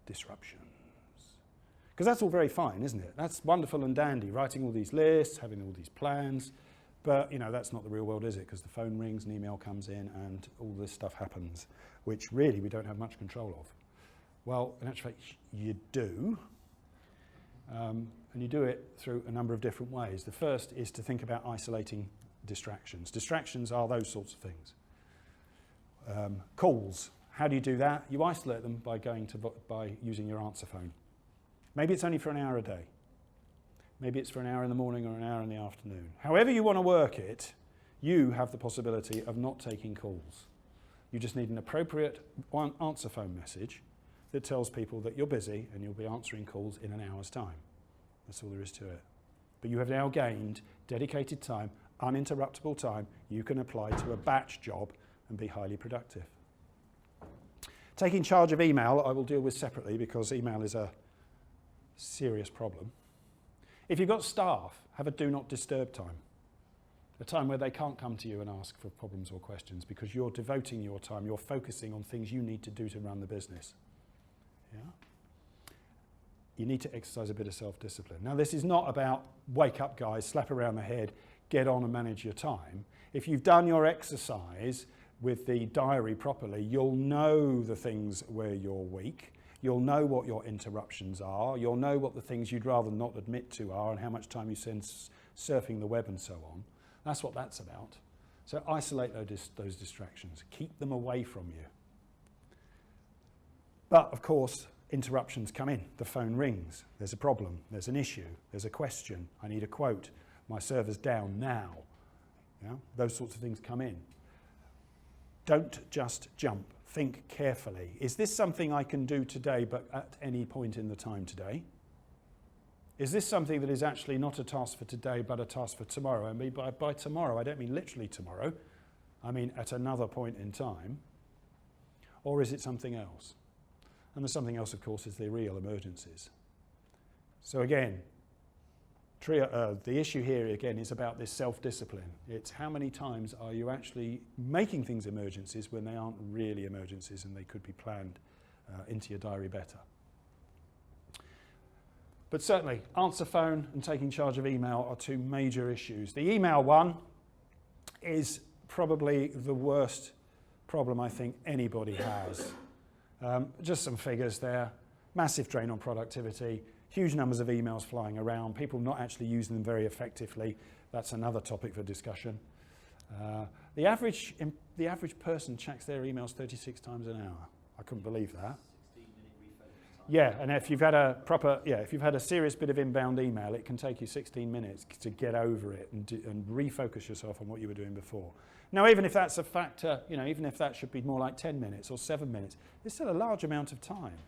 Disruptions. Because that's all very fine, isn't it? That's wonderful and dandy, writing all these lists, having all these plans, but that's not the real world, is it? Because the phone rings, an email comes in, and all this stuff happens, which really we don't have much control of. Well, in actual fact, you do, and you do it through a number of different ways. The first is to think about isolating distractions. Distractions are those sorts of things. Calls. How do you do that? You isolate them by using your answer phone. Maybe it's only for an hour a day. Maybe it's for an hour in the morning or an hour in the afternoon. However you want to work it, you have the possibility of not taking calls. You just need an appropriate answer phone message that tells people that you're busy and you'll be answering calls in an hour's time. That's all there is to it. But you have now gained dedicated time, uninterruptible time you can apply to a batch job and be highly productive. Taking charge of email I will deal with separately because email is a serious problem. If you've got staff, have a do not disturb time. A time where they can't come to you and ask for problems or questions because you're devoting your time, you're focusing on things you need to do to run the business. Yeah? You need to exercise a bit of self-discipline. Now this is not about wake up guys, slap around the head, get on and manage your time. If you've done your exercise with the diary properly, you'll know the things where you're weak. You'll know what your interruptions are. You'll know what the things you'd rather not admit to are and how much time you spend surfing the web and so on. That's what that's about. So isolate those distractions. Keep them away from you. But of course, interruptions come in. The phone rings. There's a problem. There's an issue. There's a question. I need a quote. My server's down now. Those sorts of things come in. Don't just jump. Think carefully. Is this something I can do today, but at any point in the time today? Is this something that is actually not a task for today, but a task for tomorrow? I mean, by tomorrow, I don't mean literally tomorrow. I mean at another point in time. Or is it something else? And the something else, of course, is the real emergencies. So again, the issue here again is about this self-discipline. It's how many times are you actually making things emergencies when they aren't really emergencies and they could be planned into your diary better. But certainly, answer phone and taking charge of email are two major issues. The email one is probably the worst problem I think anybody has. Just some figures there. Massive drain on productivity. Huge numbers of emails flying around, people not actually using them very effectively. That's another topic for discussion. The average person checks their emails 36 times an hour. I couldn't believe that. 16-minute refocus time. Yeah, and if you've had a serious bit of inbound email, it can take you 16 minutes to get over it and refocus yourself on what you were doing before. Now, even if that's a factor, even if that should be more like 10 minutes or 7 minutes, it's still a large amount of time.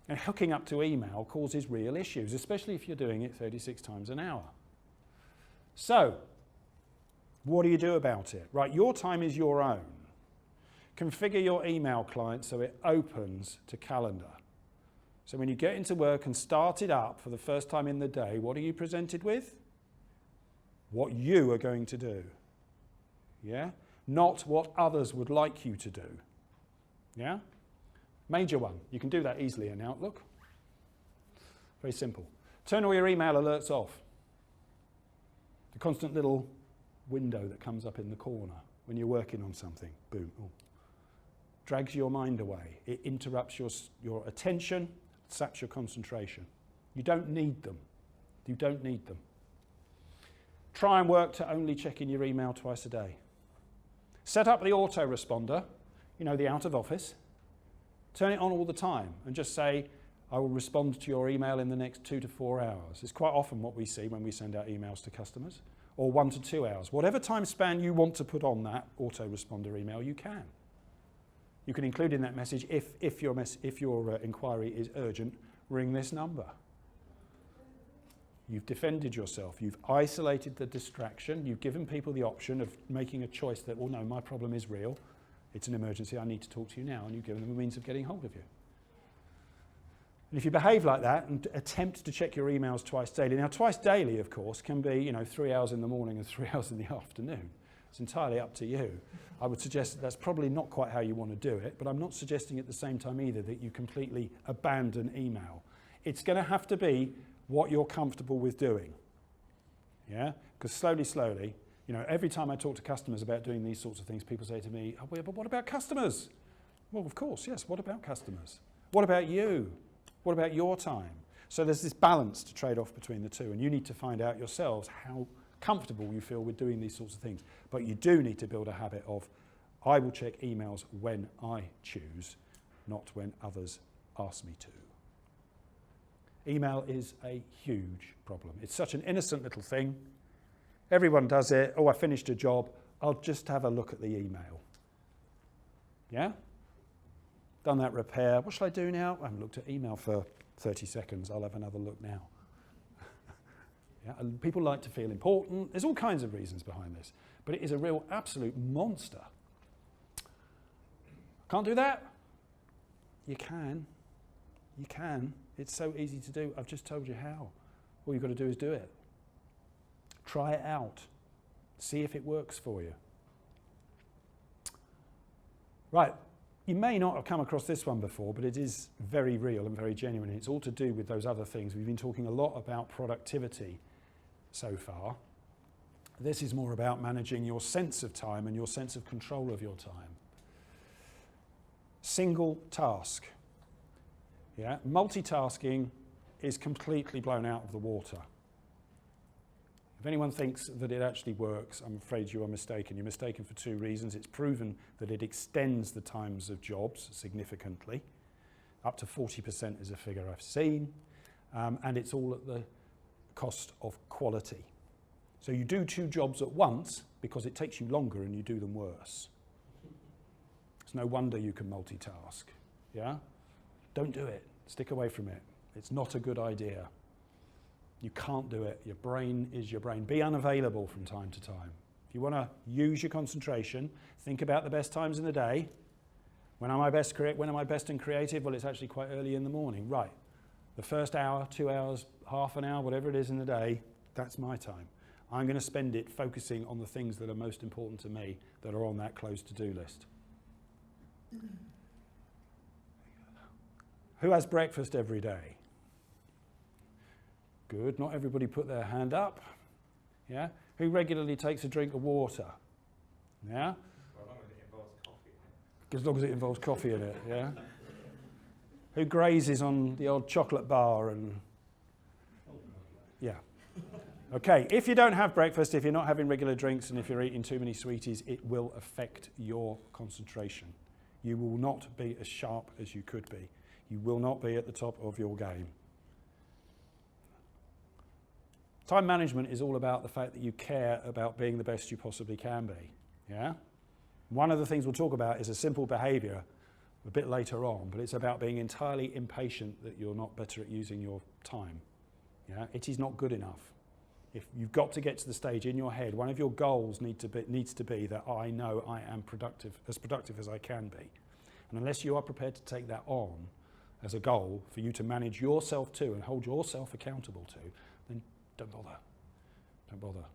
And hooking up to email causes real issues, especially if you're doing it 36 times an hour. So, what do you do about it? Right, your time is your own. Configure your email client so it opens to calendar. So when you get into work and start it up for the first time in the day, what are you presented with? What you are going to do. Yeah? Not what others would like you to do. Yeah? Major one. You can do that easily in Outlook. Very simple. Turn all your email alerts off. The constant little window that comes up in the corner when you're working on something. Boom. Oh. Drags your mind away. It interrupts your attention, saps your concentration. You don't need them. You don't need them. Try and work to only check in your email twice a day. Set up the autoresponder, the out of office. Turn it on all the time and just say, I will respond to your email in the next 2 to 4 hours. It's quite often what we see when we send out emails to customers. Or 1 to 2 hours. Whatever time span you want to put on that autoresponder email, you can. You can include in that message, if your inquiry is urgent, ring this number. You've defended yourself. You've isolated the distraction. You've given people the option of making a choice that, well, no, my problem is real. It's an emergency, I need to talk to you now, and you've given them a means of getting hold of you. And if you behave like that and attempt to check your emails twice daily, now twice daily, of course, can be 3 hours in the morning and 3 hours in the afternoon. It's entirely up to you. I would suggest that that's probably not quite how you want to do it, but I'm not suggesting at the same time either that you completely abandon email. It's going to have to be what you're comfortable with doing. Yeah? Because slowly, you know, every time I talk to customers about doing these sorts of things, people say to me, oh, but what about customers? Well, of course, yes, what about customers? What about you? What about your time? So there's this balance to trade off between the two, and you need to find out yourselves how comfortable you feel with doing these sorts of things. But you do need to build a habit of, I will check emails when I choose, not when others ask me to. Email is a huge problem. It's such an innocent little thing. Everyone does it. Oh, I finished a job. I'll just have a look at the email. Yeah? Done that repair. What should I do now? I haven't looked at email for 30 seconds. I'll have another look now. Yeah? And people like to feel important. There's all kinds of reasons behind this. But it is a real absolute monster. Can't do that? You can. You can. It's so easy to do. I've just told you how. All you've got to do is do it. Try it out. See if it works for you. Right. You may not have come across this one before, but it is very real and very genuine. It's all to do with those other things. We've been talking a lot about productivity so far. This is more about managing your sense of time and your sense of control of your time. Single task. Yeah, multitasking is completely blown out of the water. If anyone thinks that it actually works, I'm afraid you are mistaken. You're mistaken for two reasons. It's proven that it extends the times of jobs significantly. Up to 40% is a figure I've seen. And it's all at the cost of quality. So you do two jobs at once because it takes you longer and you do them worse. It's no wonder you can multitask. Yeah? Don't do it. Stick away from it. It's not a good idea. You can't do it. Your brain is your brain. Be unavailable from time to time. If you want to use your concentration, think about the best times in the day. When am I best and creative? Well, it's actually quite early in the morning. Right. The first hour, 2 hours, half an hour, whatever it is in the day, that's my time. I'm going to spend it focusing on the things that are most important to me that are on that closed to-do list. Who has breakfast every day? Good. Not everybody put their hand up. Yeah. Who regularly takes a drink of water? Yeah. Well, as long as it involves coffee. As long as it involves coffee in it. Yeah. Who grazes on the odd chocolate bar and. Yeah. Okay. If you don't have breakfast, if you're not having regular drinks, and if you're eating too many sweeties, it will affect your concentration. You will not be as sharp as you could be. You will not be at the top of your game. Time management is all about the fact that you care about being the best you possibly can be. Yeah? One of the things we'll talk about is a simple behaviour a bit later on, but it's about being entirely impatient that you're not better at using your time. Yeah? It is not good enough. If you've got to get to the stage in your head, one of your goals needs to be that I know I am productive as I can be. And unless you are prepared to take that on as a goal for you to manage yourself to and hold yourself accountable to, then don't bother. Don't bother.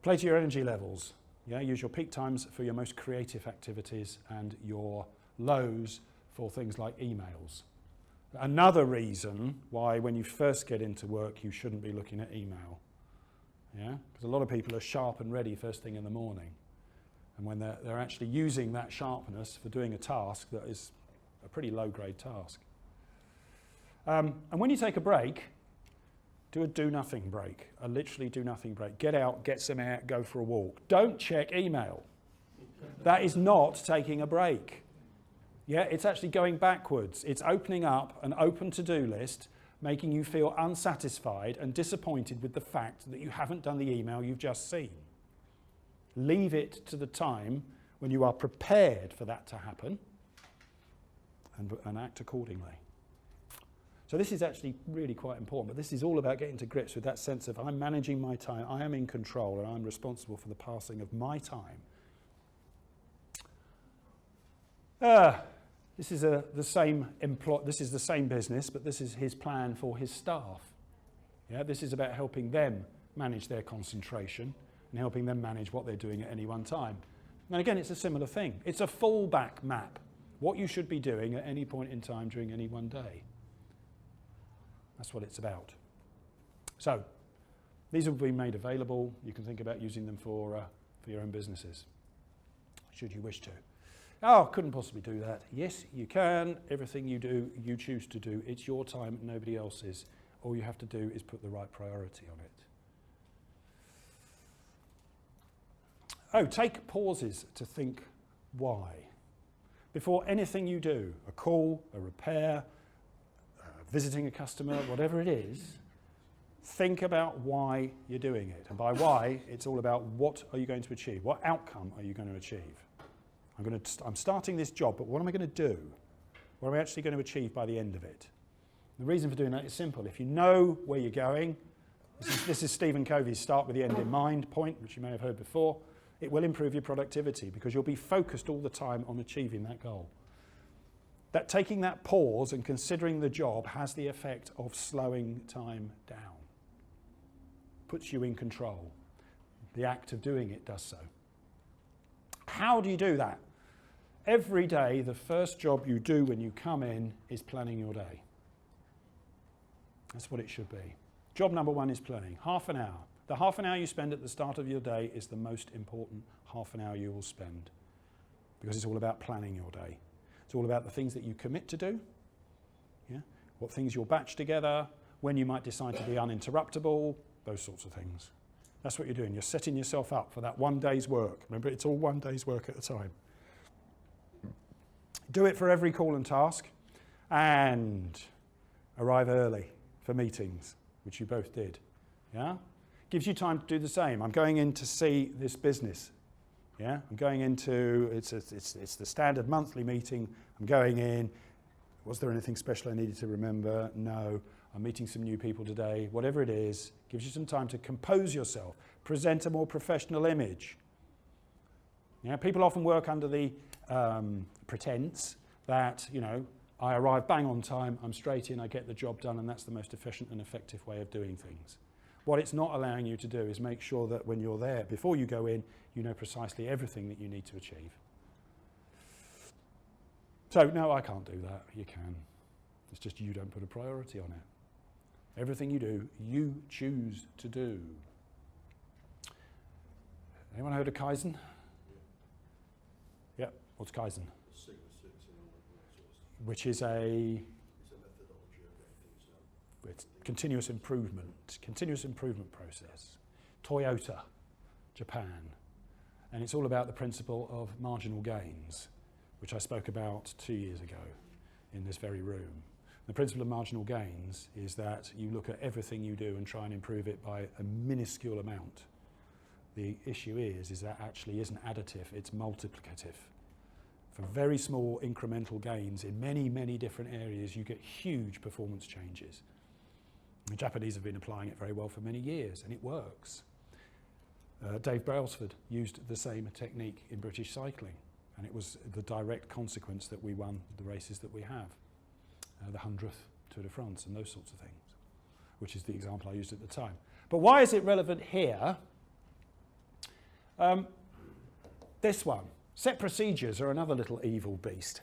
Play to your energy levels. Yeah? Use your peak times for your most creative activities and your lows for things like emails. Another reason why when you first get into work you shouldn't be looking at email. Yeah? Because a lot of people are sharp and ready first thing in the morning. And when they're actually using that sharpness for doing a task that is a pretty low-grade task. And when you take a break, do a do-nothing break, a literally do-nothing break. Get out, get some air, go for a walk. Don't check email. That is not taking a break. Yeah, it's actually going backwards. It's opening up an open to-do list, making you feel unsatisfied and disappointed with the fact that you haven't done the email you've just seen. Leave it to the time when you are prepared for that to happen and act accordingly. So this is actually really quite important, but this is all about getting to grips with that sense of I'm managing my time, I am in control, and I'm responsible for the passing of my time. This is the same business, but this is his plan for his staff. Yeah, this is about helping them manage their concentration and helping them manage what they're doing at any one time. And again, it's a similar thing. It's a fallback map, what you should be doing at any point in time during any one day. That's what it's about. So, these will be made available. You can think about using them for your own businesses, should you wish to. Oh, couldn't possibly do that. Yes, you can. Everything you do, you choose to do. It's your time, nobody else's. All you have to do is put the right priority on it. Oh, take pauses to think why. Before anything you do, a call, a repair, visiting a customer, whatever it is, think about why you're doing it. And by why, it's all about what are you going to achieve? What outcome are you going to achieve? I'm starting this job, but what am I going to do? What am I actually going to achieve by the end of it? The reason for doing that is simple. If you know where you're going, this is Stephen Covey's start with the end in mind point, which you may have heard before, it will improve your productivity because you'll be focused all the time on achieving that goal. That taking that pause and considering the job has the effect of slowing time down. Puts you in control. The act of doing it does so. How do you do that? Every day, the first job you do when you come in is planning your day. That's what it should be. Job number one is planning. Half an hour. The half an hour you spend at the start of your day is the most important half an hour you will spend because it's all about planning your day. It's all about the things that you commit to do, what things you'll batch together, when you might decide to be uninterruptible, those sorts of things. That's what you're doing. You're setting yourself up for that one day's work. Remember, it's all one day's work at a time. Do it for every call and task, and arrive early for meetings, which you both did. Yeah? Gives you time to do the same. I'm going in to see this business. Yeah? I'm going into, it's the standard monthly meeting. I'm going in. Was there anything special I needed to remember? No. I'm meeting some new people today. Whatever it is, gives you some time to compose yourself, present a more professional image. Yeah? People often work under the pretense that, I arrive bang on time, I'm straight in, I get the job done, and that's the most efficient and effective way of doing things. What it's not allowing you to do is make sure that when you're there, before you go in, you know precisely everything that you need to achieve. So, no, I can't do that. You can. It's just you don't put a priority on it. Everything you do, you choose to do. Anyone heard of Kaizen? Yep. What's Kaizen? Which is it's continuous improvement process. Toyota, Japan. And it's all about the principle of marginal gains, which I spoke about 2 years ago in this very room. The principle of marginal gains is that you look at everything you do and try and improve it by a minuscule amount. The issue is that actually isn't additive, it's multiplicative. For very small incremental gains in many, many different areas, you get huge performance changes. The Japanese have been applying it very well for many years, and it works. Dave Brailsford used the same technique in British cycling, and it was the direct consequence that we won the races that we have. The 100th Tour de France and those sorts of things, which is the example I used at the time. But why is it relevant here? This one. Set procedures are another little evil beast,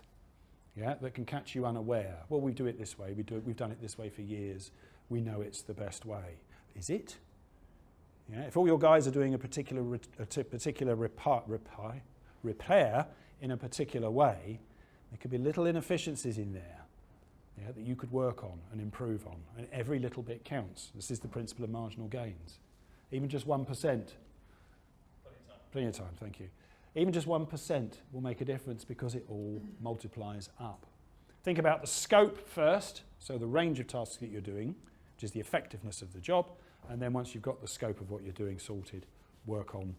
that can catch you unaware. Well, we do it this way. We've done it this way for years. We know it's the best way. Is it? If all your guys are doing a particular repair in a particular way, there could be little inefficiencies in there that you could work on and improve on. And every little bit counts. This is the principle of marginal gains. Even just 1%. Plenty of time, thank you. Even just 1% will make a difference because it all multiplies up. Think about the scope first, so the range of tasks that you're doing, which is the effectiveness of the job, and then once you've got the scope of what you're doing sorted, work on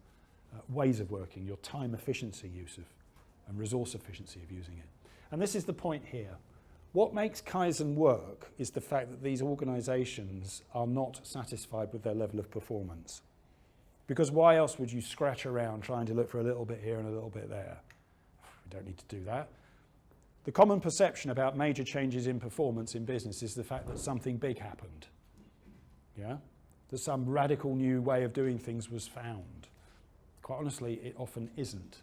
ways of working, your time efficiency use of, and resource efficiency of using it. And this is the point here. What makes Kaizen work is the fact that these organisations are not satisfied with their level of performance. Because why else would you scratch around trying to look for a little bit here and a little bit there? We don't need to do that. The common perception about major changes in performance in business is the fact that something big happened. That some radical new way of doing things was found. Quite honestly, it often isn't.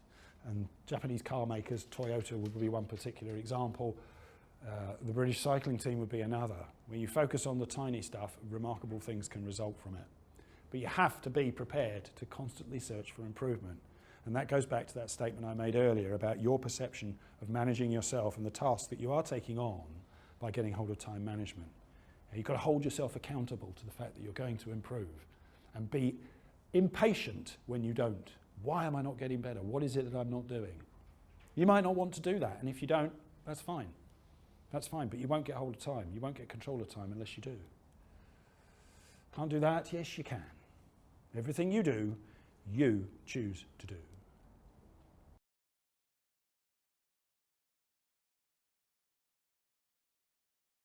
And Japanese car makers, Toyota would be one particular example. The British cycling team would be another. When you focus on the tiny stuff, remarkable things can result from it. But you have to be prepared to constantly search for improvement. And that goes back to that statement I made earlier about your perception of managing yourself and the task that you are taking on by getting hold of time management. You've got to hold yourself accountable to the fact that you're going to improve and be impatient when you don't. Why am I not getting better? What is it that I'm not doing? You might not want to do that, and if you don't, that's fine. That's fine, but you won't get hold of time. You won't get control of time unless you do. Can't do that? Yes, you can. Everything you do, you choose to do.